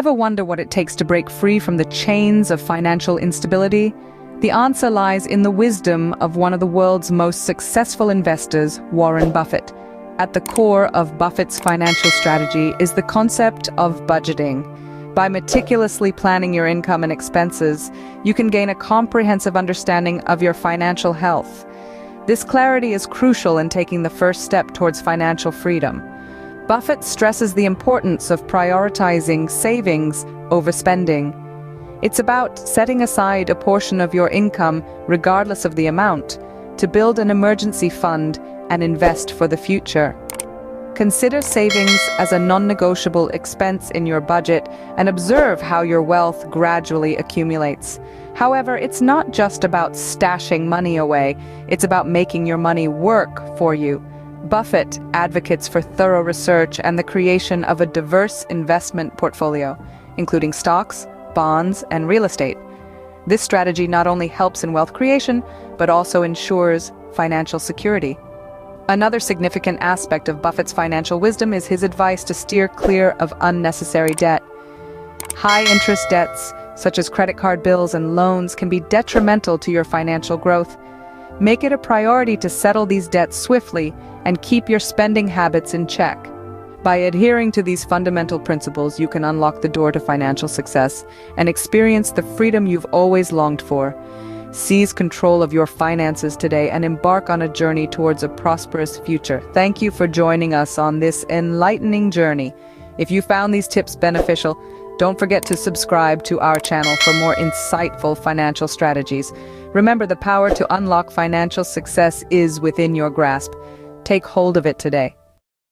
Ever wonder what it takes to break free from the chains of financial instability? The answer lies in the wisdom of one of the world's most successful investors, Warren Buffett. At the core of Buffett's financial strategy is the concept of budgeting. By meticulously planning your income and expenses, you can gain a comprehensive understanding of your financial health. This clarity is crucial in taking the first step towards financial freedom. Buffett stresses the importance of prioritizing savings over spending. It's about setting aside a portion of your income, regardless of the amount, to build an emergency fund and invest for the future. Consider savings as a non-negotiable expense in your budget and observe how your wealth gradually accumulates. However, it's not just about stashing money away, it's about making your money work for you. Buffett advocates for thorough research and the creation of a diverse investment portfolio, including stocks, bonds, and real estate. This strategy not only helps in wealth creation, but also ensures financial security. Another significant aspect of Buffett's financial wisdom is his advice to steer clear of unnecessary debt. High-interest debts, such as credit card bills and loans, can be detrimental to your financial growth. Make it a priority to settle these debts swiftly and keep your spending habits in check. By adhering to these fundamental principles, you can unlock the door to financial success and experience the freedom you've always longed for. Seize control of your finances today and embark on a journey towards a prosperous future. Thank you for joining us on this enlightening journey. If you found these tips beneficial, don't forget to subscribe to our channel for more insightful financial strategies. Remember, the power to unlock financial success is within your grasp. Take hold of it today.